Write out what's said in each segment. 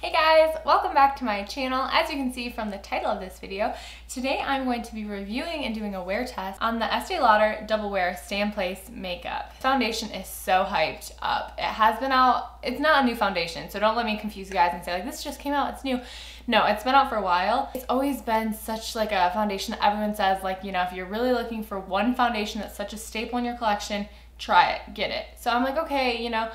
Hey guys, welcome back to my channel. As you can see from the title of this video, today I'm going to be reviewing and doing a wear test on the Estee Lauder Double Wear Stay in Place Makeup. Foundation is so hyped up. It has been out, it's not a new foundation, so don't let me confuse you guys and say like, this just came out, it's new. No, it's been out for a while. It's always been such like a foundation that everyone says like, you know, if you're really looking for one foundation that's such a staple in your collection, try it, get it. So I'm like, okay, you know,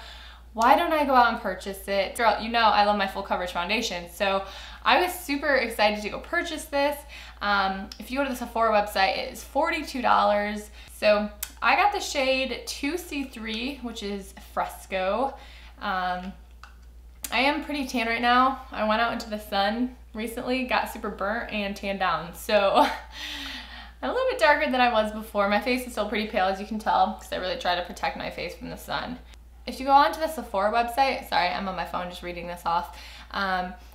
why don't I go out and purchase it? Girl, you know I love my full coverage foundation, so I was super excited to go purchase this. If you go to the Sephora website, it is $42. So I got the shade 2C3, which is Fresco. I am pretty tan right now. I went out into the sun recently, got super burnt and tanned down. So I'm a little bit darker than I was before. My face is still pretty pale, as you can tell, because I really try to protect my face from the sun. If you go onto the Sephora website, sorry, I'm on my phone just reading this off,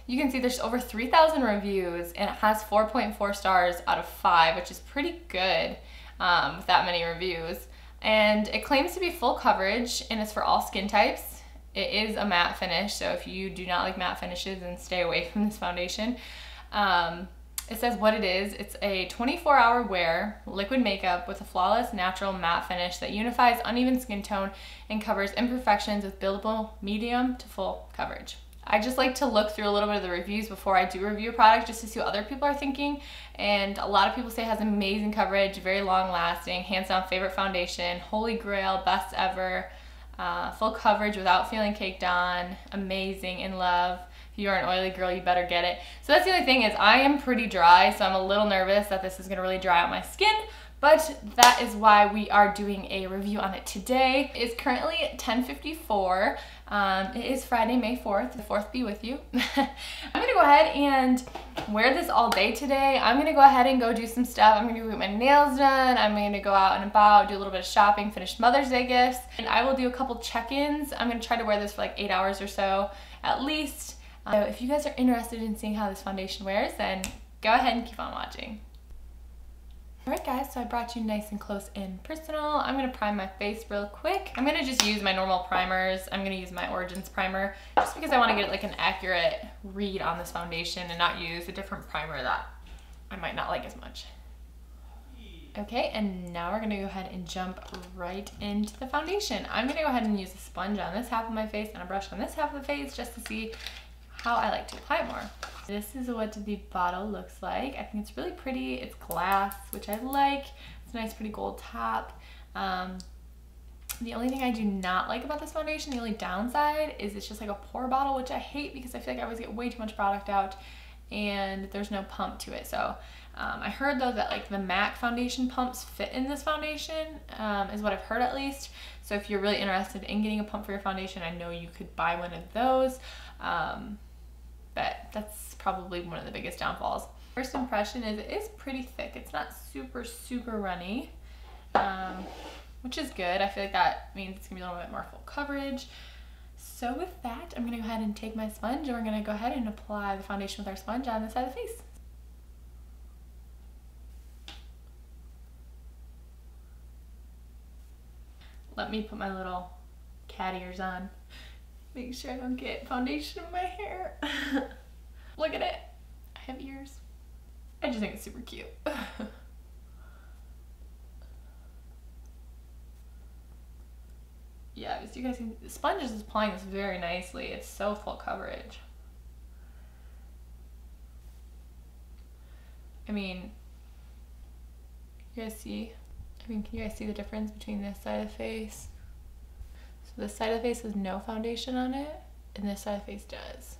you can see there's over 3,000 reviews and it has 4.4 stars out of 5, which is pretty good with that many reviews. And it claims to be full coverage and it's for all skin types. It is a matte finish, so if you do not like matte finishes, then stay away from this foundation. It says what it is. It's a 24-hour wear liquid makeup with a flawless natural matte finish that unifies uneven skin tone and covers imperfections with buildable medium to full coverage. I just like to look through a little bit of the reviews before I do review a product just to see what other people are thinking, and a lot of people say it has amazing coverage, very long lasting, hands down favorite foundation, holy grail, best ever, full coverage without feeling caked on, amazing, in love. If you are an oily girl, you better get it. So that's the only thing is I am pretty dry, so I'm a little nervous that this is gonna really dry out my skin, but that is why we are doing a review on it today. It's currently 10:54. It is Friday, May 4th. The 4th be with you. I'm gonna go ahead and wear this all day today. I'm gonna go ahead and go do some stuff. I'm gonna go get my nails done. I'm gonna go out and about, do a little bit of shopping, finish Mother's Day gifts, and I will do a couple check-ins. I'm gonna try to wear this for like 8 hours or so, at least. So if you guys are interested in seeing how this foundation wears, then go ahead and keep on watching. Alright guys, so I brought you nice and close and personal. I'm going to prime my face real quick. I'm going to just use my normal primers. I'm going to use my Origins primer just because I want to get like an accurate read on this foundation and not use a different primer that I might not like as much. Okay, and now we're going to go ahead and jump right into the foundation. I'm going to go ahead and use a sponge on this half of my face and a brush on this half of the face just to see how I like to apply it more. This is what the bottle looks like. I think it's really pretty. It's glass, which I like. It's a nice pretty gold top. The only thing I do not like about this foundation, the only downside, is it's just like a pour bottle, which I hate because I feel like I always get way too much product out and there's no pump to it. So I heard though that like the MAC foundation pumps fit in this foundation, is what I've heard at least. So if you're really interested in getting a pump for your foundation, I know you could buy one of those. But that's probably one of the biggest downfalls. First impression is it is pretty thick. It's not super, super runny, which is good. I feel like that means it's gonna be a little bit more full coverage. So with that, I'm gonna go ahead and take my sponge and we're gonna go ahead and apply the foundation with our sponge on the side of the face. Let me put my little cat ears on. Make sure I don't get foundation in my hair. Look at it. I have ears. I just think it's super cute. Yeah, as you guys can, the sponge is applying this very nicely. It's so full coverage. I mean, you guys see? Can you guys see the difference between this side of the face? So this side of the face has no foundation on it, and this side of the face does.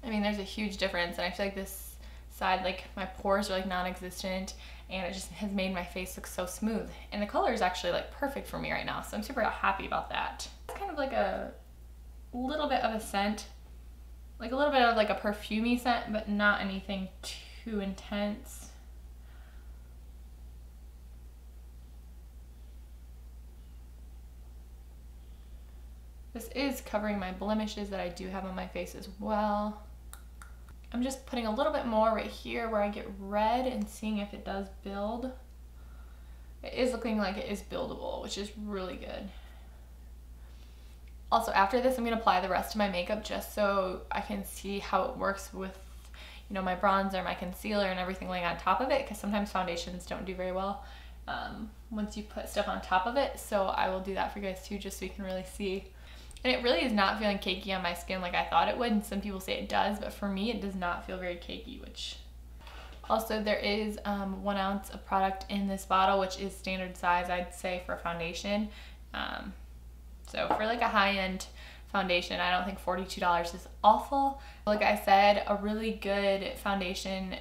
I mean, there's a huge difference, and I feel like this side, like my pores are like non-existent, and it just has made my face look so smooth. And the color is actually like perfect for me right now, so I'm super happy about that. It's kind of like a little bit of a scent, like a little bit of like a perfumey scent, but not anything too intense. This is covering my blemishes that I do have on my face as well. I'm just putting a little bit more right here where I get red and seeing if it does build. It is looking like it is buildable, which is really good. Also, after this, I'm going to apply the rest of my makeup just so I can see how it works with, you know, my bronzer, my concealer, and everything laying on top of it, because sometimes foundations don't do very well once you put stuff on top of it. So I will do that for you guys too, just so you can really see. And it really is not feeling cakey on my skin like I thought it would, and some people say it does, but for me it does not feel very cakey, which... Also, there is 1 ounce of product in this bottle, which is standard size, I'd say, for a foundation. So for like a high-end foundation, I don't think $42 is awful. Like I said, a really good foundation,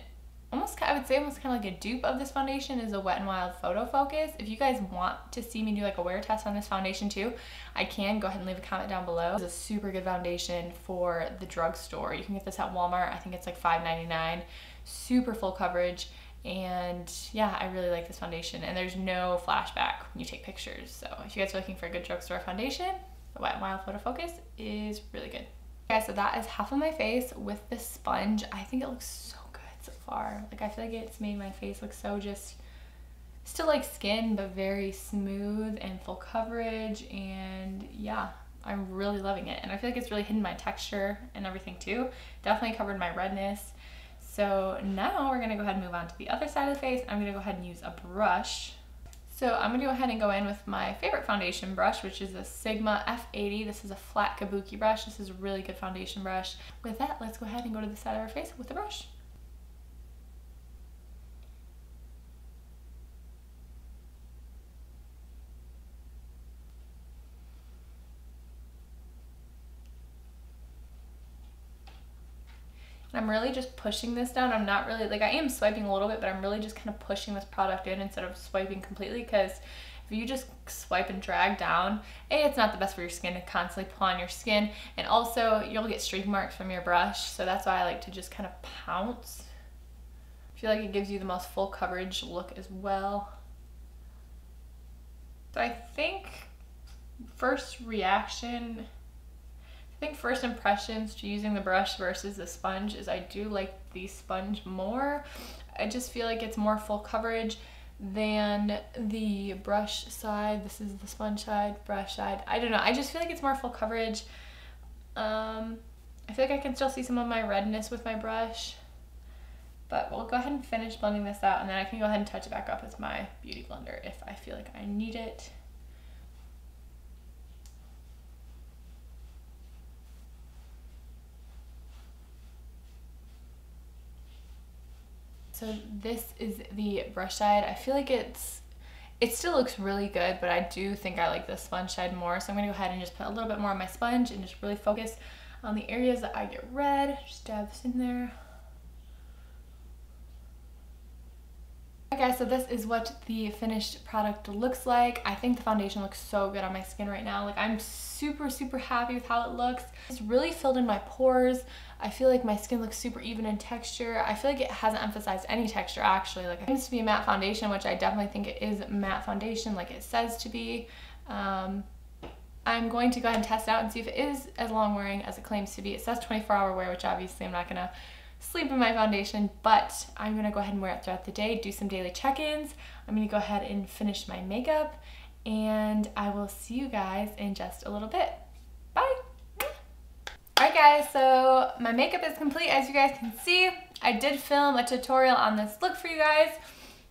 I would say almost kind of like a dupe of this foundation, is a Wet n Wild Photo Focus. If you guys want to see me do like a wear test on this foundation too, I can. Go ahead and leave a comment down below. It's a super good foundation for the drugstore. You can get this at Walmart. I think it's like $5.99. Super full coverage, and yeah, I really like this foundation, and there's no flashback when you take pictures. So if you guys are looking for a good drugstore foundation, the Wet n Wild Photo Focus is really good. Okay, so that is half of my face with this sponge. I think it looks so good so far. Like, I feel like it's made my face look so just still like skin, but very smooth and full coverage, and yeah, I'm really loving it. And I feel like it's really hidden my texture and everything too. Definitely covered my redness. So now we're gonna go ahead and move on to the other side of the face. I'm gonna go ahead and use a brush. So I'm gonna go ahead and go in with my favorite foundation brush, which is a Sigma F80. This is a flat kabuki brush. This is a really good foundation brush. With that, let's go ahead and go to the side of our face with the brush. I'm really just pushing this down. I'm not really, like, I am swiping a little bit, but I'm really just kind of pushing this product in instead of swiping completely, because if you just swipe and drag down, it's not the best for your skin to constantly pull on your skin, and also you'll get streak marks from your brush, so that's why I like to just kind of pounce. I feel like it gives you the most full coverage look as well. So I think first impressions to using the brush versus the sponge is I do like the sponge more. I just feel like it's more full coverage than the brush side. This is the sponge side, brush side. I don't know. I just feel like it's more full coverage. I feel like I can still see some of my redness with my brush, but we'll go ahead and finish blending this out, and then I can go ahead and touch it back up with my beauty blender if I feel like I need it. So this is the brush side. I feel like it still looks really good, but I do think I like the sponge side more. So I'm gonna go ahead and just put a little bit more on my sponge and just really focus on the areas that I get red. Just dab this in there. Okay, so this is what the finished product looks like. I think the foundation looks so good on my skin right now. Like, I'm super, super happy with how it looks. It's really filled in my pores. I feel like my skin looks super even in texture. I feel like it hasn't emphasized any texture actually. Like, it seems to be a matte foundation, which I definitely think it is matte foundation like it says to be. I'm going to go ahead and test it out and see if it is as long wearing as it claims to be. It says 24-hour wear, which obviously I'm not gonna sleep in my foundation, but I'm gonna go ahead and wear it throughout the day, do some daily check-ins. I'm gonna go ahead and finish my makeup, and I will see you guys in just a little bit. Bye! Alright guys, so my makeup is complete. As you guys can see, I did film a tutorial on this look for you guys,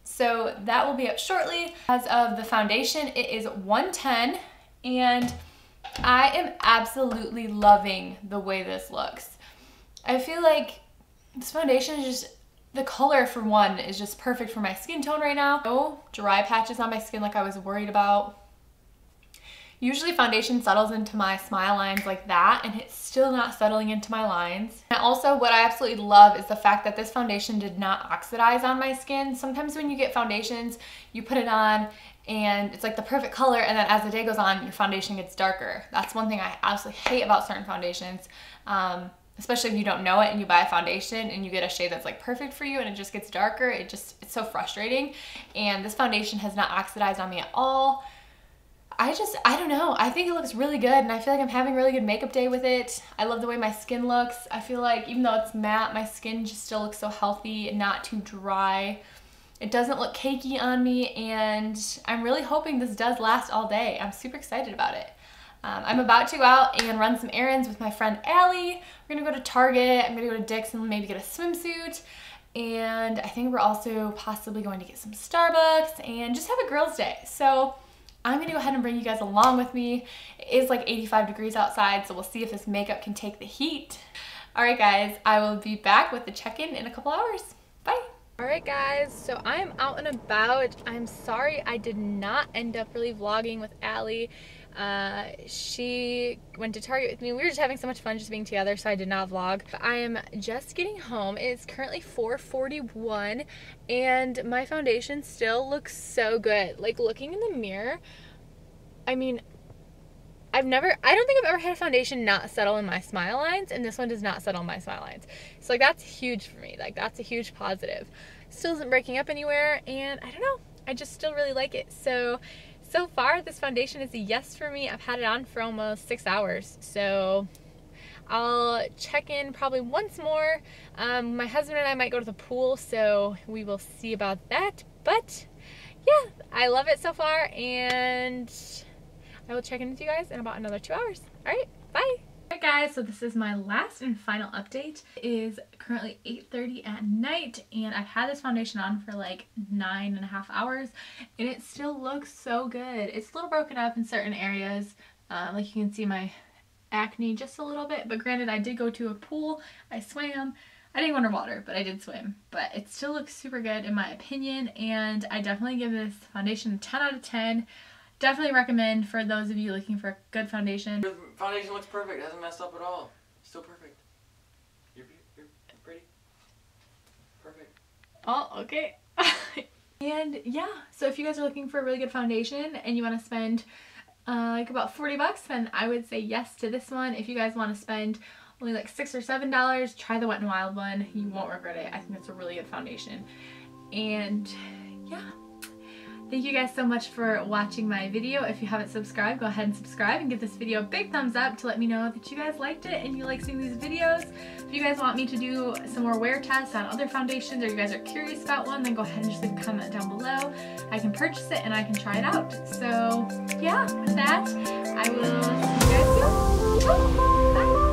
so that will be up shortly. As of the foundation, it is 110, and I am absolutely loving the way this looks. I feel like this foundation is just, the color for one is just perfect for my skin tone right now. No dry patches on my skin like I was worried about. Usually foundation settles into my smile lines like that, and it's still not settling into my lines. And also, what I absolutely love is the fact that this foundation did not oxidize on my skin. Sometimes when you get foundations, you put it on and it's like the perfect color, and then as the day goes on, your foundation gets darker. That's one thing I absolutely hate about certain foundations. Especially if you don't know it and you buy a foundation and you get a shade that's like perfect for you and it just gets darker. It's so frustrating. And this foundation has not oxidized on me at all. I don't know. I think it looks really good, and I feel like I'm having a really good makeup day with it. I love the way my skin looks. I feel like even though it's matte, my skin just still looks so healthy and not too dry. It doesn't look cakey on me, and I'm really hoping this does last all day. I'm super excited about it. I'm about to go out and run some errands with my friend Allie. We're gonna go to Target, I'm gonna go to Dick's and maybe get a swimsuit. And I think we're also possibly going to get some Starbucks and just have a girls' day. So I'm gonna go ahead and bring you guys along with me. It is like 85 degrees outside, so we'll see if this makeup can take the heat. All right, guys, I will be back with the check-in in a couple hours. Bye. All right, guys, so I'm out and about. I'm sorry I did not end up really vlogging with Allie. She went to Target with me. We were just having so much fun just being together, so I did not vlog. But I am just getting home. It's currently 4:41 and my foundation still looks so good. Like, looking in the mirror, I mean, I don't think I've ever had a foundation not settle in my smile lines, and this one does not settle in my smile lines. So like, that's huge for me. Like, that's a huge positive. Still isn't breaking up anywhere, and I don't know, I just still really like it. So far, this foundation is a yes for me. I've had it on for almost 6 hours, so I'll check in probably once more. My husband and I might go to the pool, so we will see about that. But yeah, I love it so far, and I will check in with you guys in about another 2 hours. All right, bye. Alright guys, so this is my last and final update. It is currently 8:30 at night, and I've had this foundation on for like 9.5 hours, and it still looks so good. It's a little broken up in certain areas. Like, you can see my acne just a little bit, but granted, I did go to a pool, I swam. I didn't go underwater, but I did swim. But it still looks super good in my opinion, and I definitely give this foundation a 10 out of 10. Definitely recommend for those of you looking for a good foundation. The foundation looks perfect. It hasn't messed up at all. Still perfect. You're pretty. Perfect. Oh, okay. And yeah, so if you guys are looking for a really good foundation and you want to spend like about 40 bucks, then I would say yes to this one. If you guys want to spend only like $6 or $7, try the Wet n Wild one. You won't regret it. I think it's a really good foundation. And yeah. Thank you guys so much for watching my video. If you haven't subscribed, go ahead and subscribe and give this video a big thumbs up to let me know that you guys liked it and you like seeing these videos. If you guys want me to do some more wear tests on other foundations, or you guys are curious about one, then go ahead and just leave a comment down below. I can purchase it and I can try it out. So yeah, with that, I will see you guys soon. Bye!